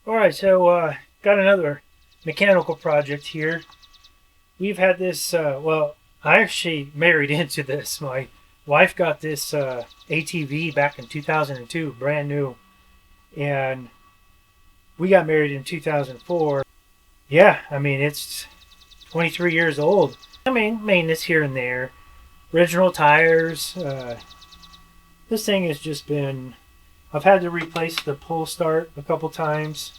All right, so got another mechanical project here. We've had this. Well, I actually married into this. My wife got this ATV back in 2002, brand new, and we got married in 2004. Yeah, I mean it's 23 years old. I mean maintenance here and there, original tires. This thing has just been. I've had to replace the pull start a couple times.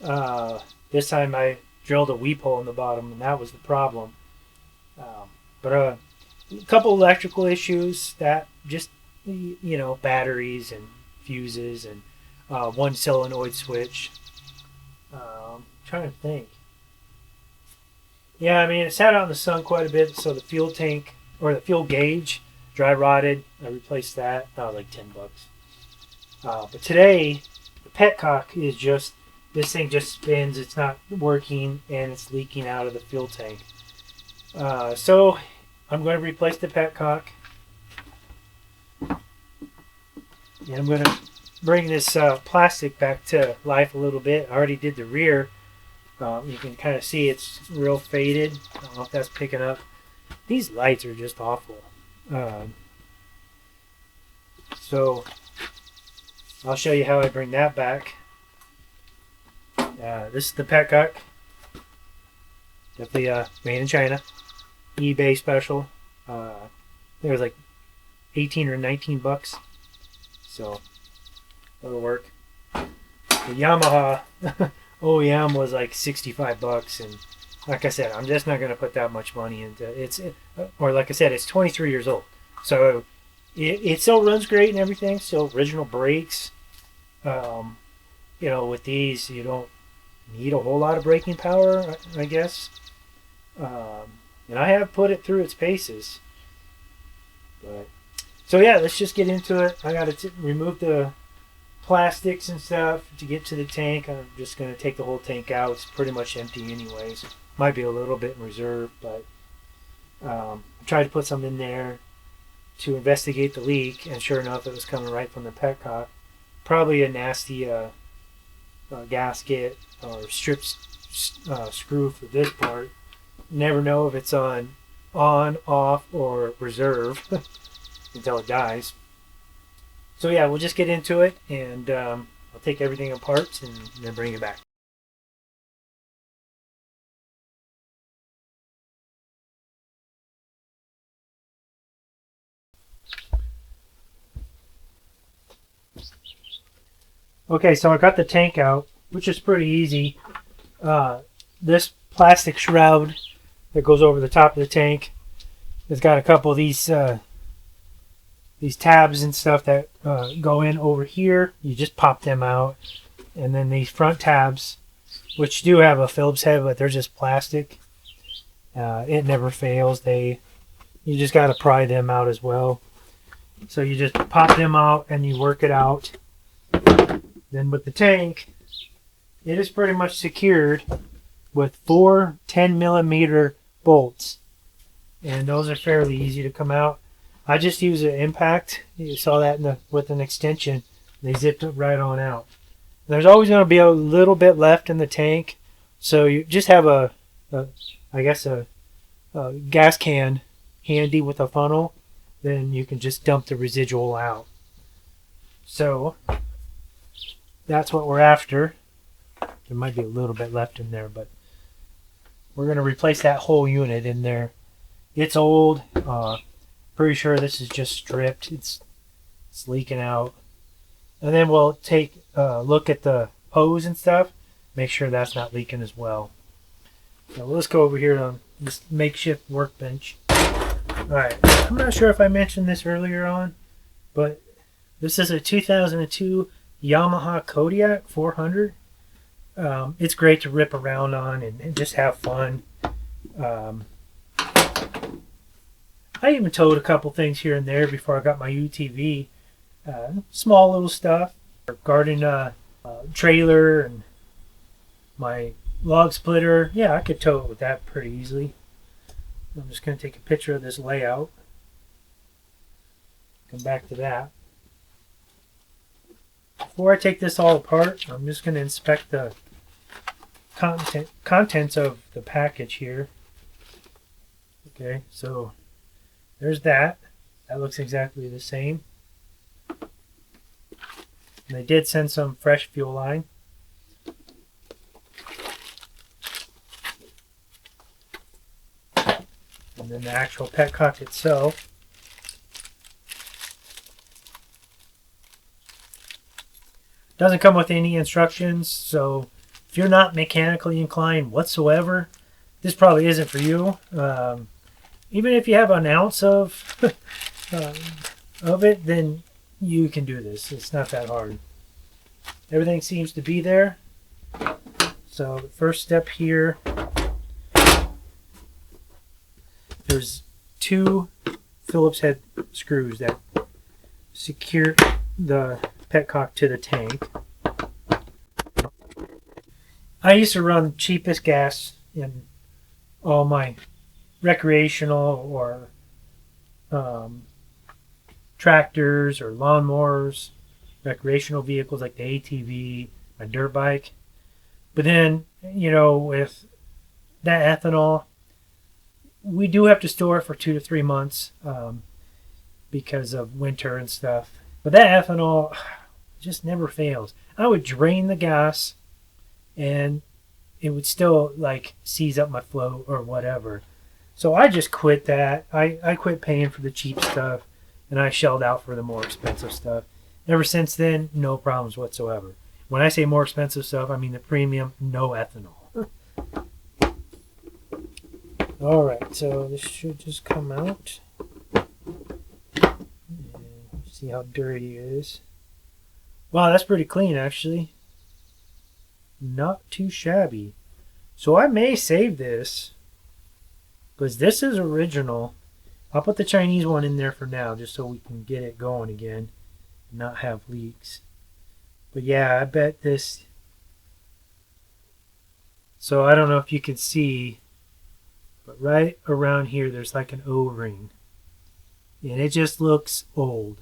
Uh, this time I drilled a weep hole in the bottom, and that was the problem. But a couple electrical issues that just batteries and fuses and one solenoid switch. Trying to think. Yeah, I mean it sat out in the sun quite a bit, so the fuel tank or the fuel gauge dry rotted. I replaced that. Like $10. But today the petcock is just this thing just spins. It's not working and it's leaking out of the fuel tank. So I'm going to replace the petcock, and I'm going to bring this plastic back to life a little bit. I already did the rear. You can kind of see it's real faded. I don't know if that's picking up. These lights are just awful. So I'll show you how I bring that back. This is the petcock. Definitely made in China. eBay special. It was like 18 or 19 bucks. So that'll work. The Yamaha OEM was like 65 bucks, and like I said, I'm just not going to put that much money into it. Or like I said, it's 23 years old. So it still runs great and everything. Still original brakes. With these, you don't need a whole lot of braking power, I guess. And I have put it through its paces. But so yeah, let's just get into it. I got to remove the plastics and stuff to get to the tank. I'm just going to take the whole tank out. It's pretty much empty anyways. Might be a little bit in reserve, but I tried to put some in there to investigate the leak, and sure enough, it was coming right from the petcock. Probably a nasty gasket or strip screw for this part. Never know if it's on, off, or reserve until it dies. So yeah, we'll just get into it, and I'll take everything apart and then bring it back. Okay, so I got the tank out, which is pretty easy. This plastic shroud that goes over the top of the tank has got a couple of these tabs and stuff that go in over here. You just pop them out, and then these front tabs, which do have a Phillips head, but they're just plastic. It never fails. You just got to pry them out as well. So you just pop them out and you work it out. Then with the tank, it is pretty much secured with 4 10mm bolts, and those are fairly easy to come out. I just use an impact. You saw that with an extension. They zipped it right on out. There's always going to be a little bit left in the tank, so you just have a gas can handy with a funnel. Then you can just dump the residual out. So that's what we're after. There might be a little bit left in there, but we're going to replace that whole unit in there. It's old. Pretty sure this is just stripped. It's leaking out. And then we'll take a look at the hose and stuff. Make sure that's not leaking as well. Now let's go over here on this makeshift workbench. Alright, I'm not sure if I mentioned this earlier on, but this is a 2002 Yamaha Kodiak 400. It's great to rip around on and just have fun. I even towed a couple things here and there before I got my UTV. Small little stuff. Garden trailer and my log splitter. Yeah, I could tow it with that pretty easily. I'm just going to take a picture of this layout. Come back to that. Before I take this all apart, I'm just going to inspect the contents of the package here. Okay, so there's that. That looks exactly the same. And they did send some fresh fuel line. And then the actual petcock itself. Doesn't come with any instructions, so if you're not mechanically inclined whatsoever, this probably isn't for you. Even if you have an ounce of it, then you can do this. It's not that hard. Everything seems to be there. So the first step here, there's 2 Phillips head screws that secure the petcock to the tank. I used to run cheapest gas in all my recreational or tractors or lawnmowers, recreational vehicles like the ATV, my dirt bike. But then, you know, with that ethanol, we do have to store it for 2 to 3 months because of winter and stuff. But that ethanol just never fails. I would drain the gas and it would still like seize up my flow or whatever. So I just quit that. I quit paying for the cheap stuff and I shelled out for the more expensive stuff. Ever since then, no problems whatsoever. When I say more expensive stuff, I mean the premium, no ethanol. Alright, so this should just come out. And see how dirty it is. Wow, that's pretty clean actually. Not too shabby. So I may save this because this is original. I'll put the Chinese one in there for now just so we can get it going again and not have leaks. But yeah, I bet this. So I don't know if you can see, but right around here there's like an O-ring. And it just looks old.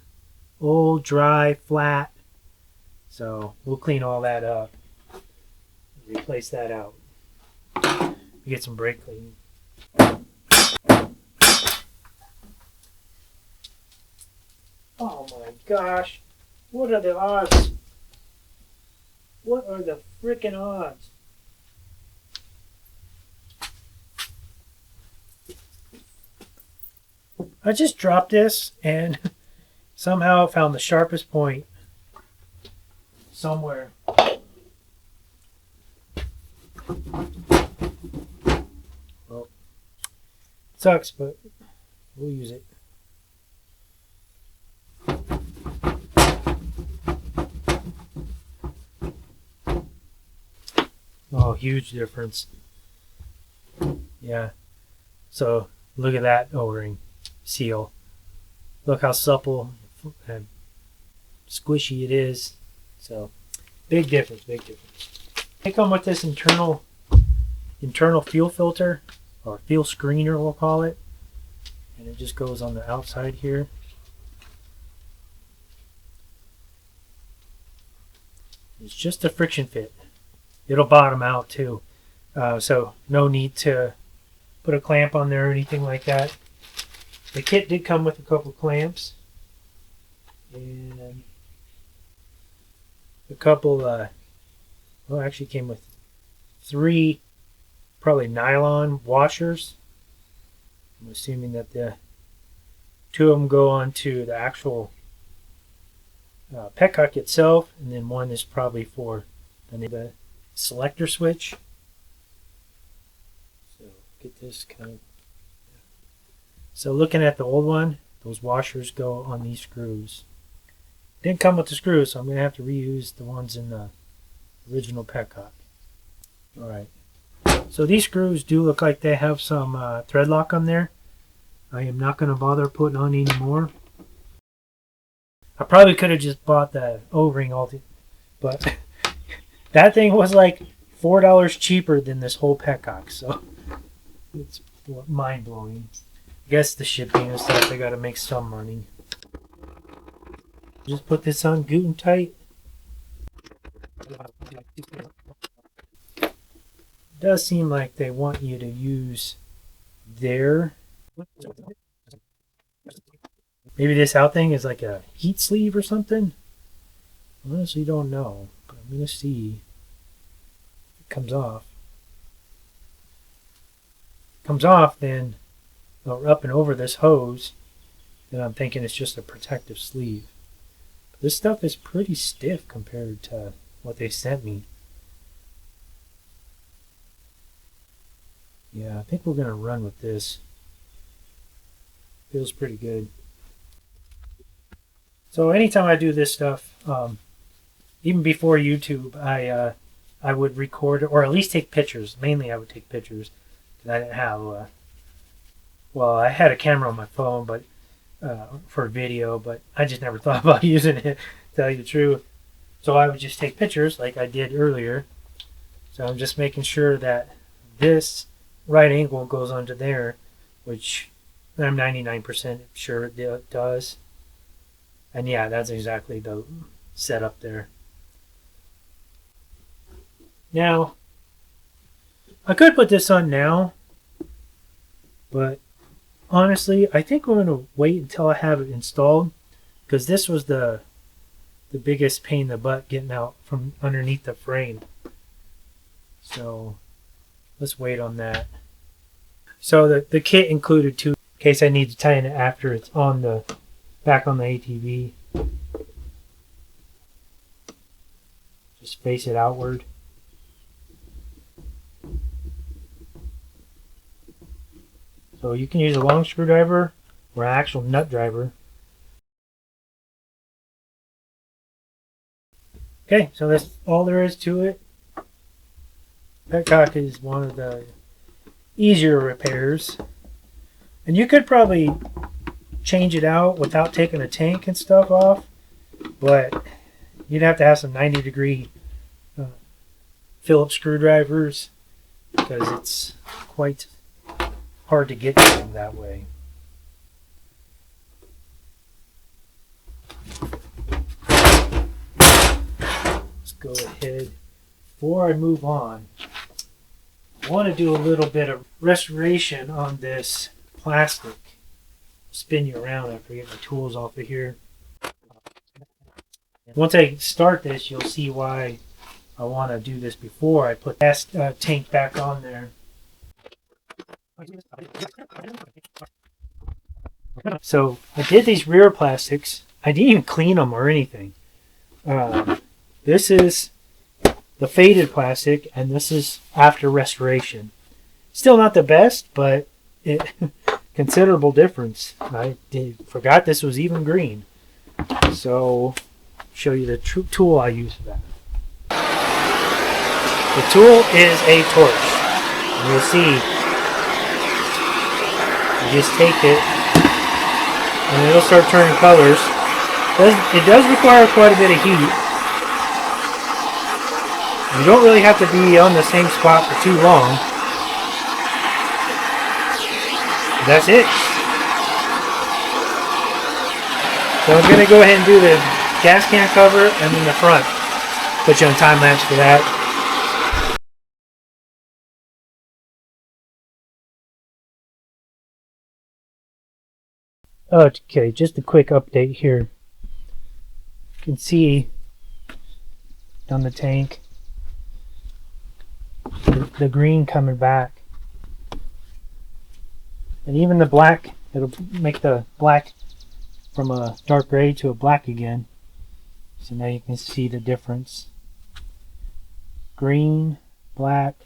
Old, dry, flat. So we'll clean all that up. Replace that out. Get some brake cleaning. Oh my gosh. What are the odds? What are the freaking odds? I just dropped this and somehow found the sharpest point somewhere. Well, sucks, but we'll use it. Oh, huge difference. Yeah. So look at that O-ring seal. Look how supple and squishy it is. So big difference, big difference. They come with this internal fuel filter or fuel screener, we'll call it, and it just goes on the outside here. It's just a friction fit. It'll bottom out too, so no need to put a clamp on there or anything like that. The kit did come with a couple clamps and a couple well, actually came with 3 probably nylon washers. I'm assuming that the 2 of them go onto the actual petcock itself, and then 1 is probably for the selector switch. So get this kind of. So looking at the old one, those washers go on these screws. Didn't come with the screws, so I'm going to have to reuse the ones in the original petcock. Alright. So these screws do look like they have some thread lock on there. I am not going to bother putting on any more. I probably could have just bought the O-ring but that thing was like $4 cheaper than this whole petcock, so it's mind-blowing. I guess the shipping and stuff, they got to make some money. Just put this on good and tight. does seem like they want you to use their, maybe this out thing is like a heat sleeve or something. I honestly don't know, but I'm gonna see if it comes off. Comes off, then up and over this hose, then I'm thinking it's just a protective sleeve. But this stuff is pretty stiff compared to what they sent me. Yeah, I think we're gonna run with this. Feels pretty good. So anytime I do this stuff, even before YouTube, I would record or at least take pictures. Mainly, I would take pictures because I didn't have. Well, I had a camera on my phone, but for video, but I just never thought about using it. To tell you the truth, so I would just take pictures like I did earlier. So I'm just making sure that this right angle goes onto there, which I'm 99% sure it does. And yeah, that's exactly the setup there. Now, I could put this on now, but honestly, I think we're going to wait until I have it installed, because this was the biggest pain in the butt getting out from underneath the frame. So let's wait on that. So the kit included two, in case I need to tighten it after it's on the back on the ATV. Just face it outward. So you can use a long screwdriver or an actual nut driver. Okay, so that's all there is to it. Petcock is one of the easier repairs. And you could probably change it out without taking the tank and stuff off, but you'd have to have some 90-degree Phillips screwdrivers because it's quite hard to get to them that way. Let's go ahead. Before I move on, I want to do a little bit of restoration on this plastic. Spin you around after I get my tools off of here. Once I start this, you'll see why I want to do this before I put that tank back on there. So I did these rear plastics. I didn't even clean them or anything. This is the faded plastic, and this is after restoration. Still not the best, but it considerable difference. I forgot this was even green. So show you the tool I use for that. The tool is a torch. And you'll see, you just take it and it'll start turning colors. It does require quite a bit of heat. You don't really have to be on the same spot for too long. That's it. So I'm going to go ahead and do the gas can cover and then the front. Put you on time lapse for that. Okay, just a quick update here. You can see on the tank the green coming back. And even the black, it'll make the black from a dark gray to a black again. So now you can see the difference. Green, black,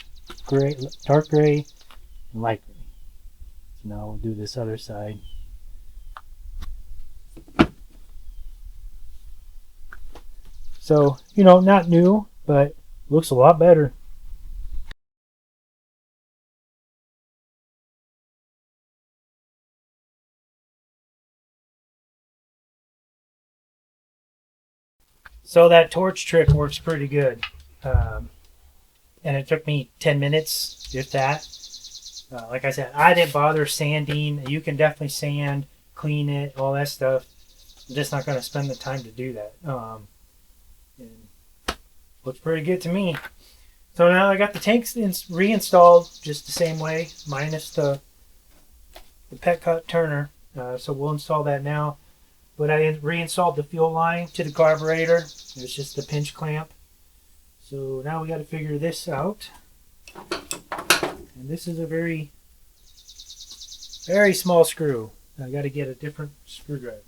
gray, dark gray, and light gray. So now we'll do this other side. So, you know, not new, but looks a lot better. So that torch trick works pretty good. And it took me 10 minutes, if that. Like I said, I didn't bother sanding. You can definitely sand, clean it, all that stuff. I'm just not going to spend the time to do that. And Looks pretty good to me. So now I got the tanks reinstalled just the same way, minus the petcock turner. So we'll install that now. But I reinstalled the fuel line to the carburetor. It's just the pinch clamp. So now we got to figure this out. And this is a very, very small screw. I got to get a different screwdriver.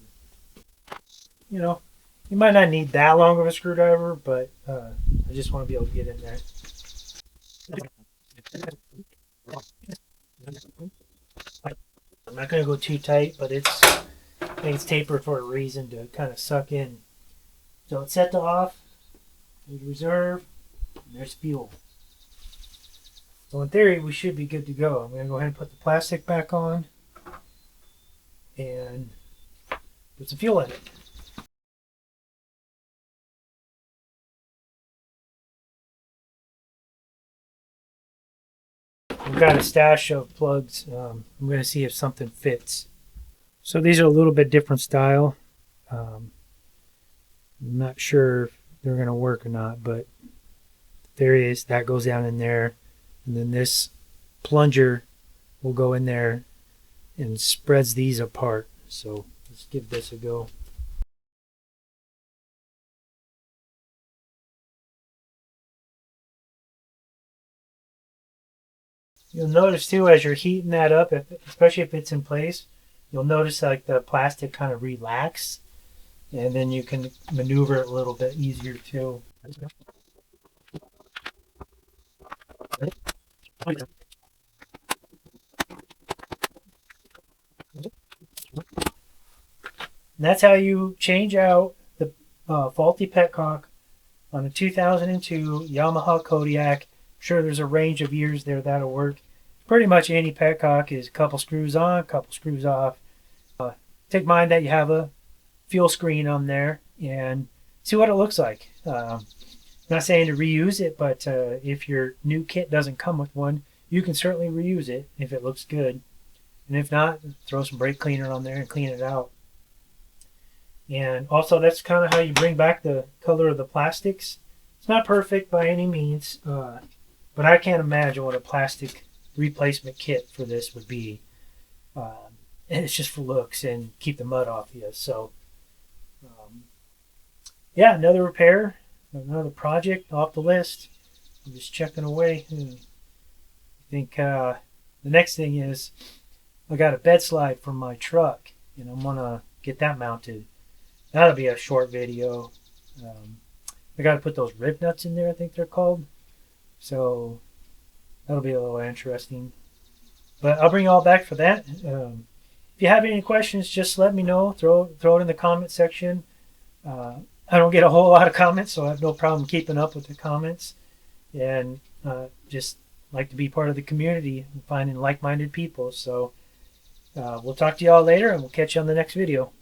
You know, you might not need that long of a screwdriver, but I just want to be able to get in there. I'm not going to go too tight, but I think it's tapered for a reason to kind of suck in. So it's set to off. There's reserve. And there's fuel. So in theory, we should be good to go. I'm going to go ahead and put the plastic back on and put some fuel in it. We've got a stash of plugs. I'm going to see if something fits. So these are a little bit different style. I'm not sure if they're going to work or not, but there is. That goes down in there. And then this plunger will go in there and spreads these apart. So let's give this a go. You'll notice too, as you're heating that up, especially if it's in place, you'll notice like the plastic kind of relax, and then you can maneuver it a little bit easier too. And that's how you change out the faulty petcock on a 2002 Yamaha Kodiak. I'm sure there's a range of years there that'll work. Pretty much any petcock is a couple screws on, a couple screws off. Take mind that you have a fuel screen on there and see what it looks like. Not saying to reuse it, but if your new kit doesn't come with one, you can certainly reuse it if it looks good. And if not, throw some brake cleaner on there and clean it out. And also, that's kind of how you bring back the color of the plastics. It's not perfect by any means, but I can't imagine what a plastic replacement kit for this would be. And it's just for looks and keep the mud off you. So, yeah, another repair, another project off the list. I'm just checking away. I think the next thing is I got a bed slide from my truck, and I'm gonna get that mounted. That'll be a short video. I got to put those rib nuts in there, I think they're called. So that'll be a little interesting. But I'll bring you all back for that. If you have any questions, just let me know. Throw it in the comment section. I don't get a whole lot of comments, so I have no problem keeping up with the comments. And just like to be part of the community and finding like-minded people. So we'll talk to you all later, and we'll catch you on the next video.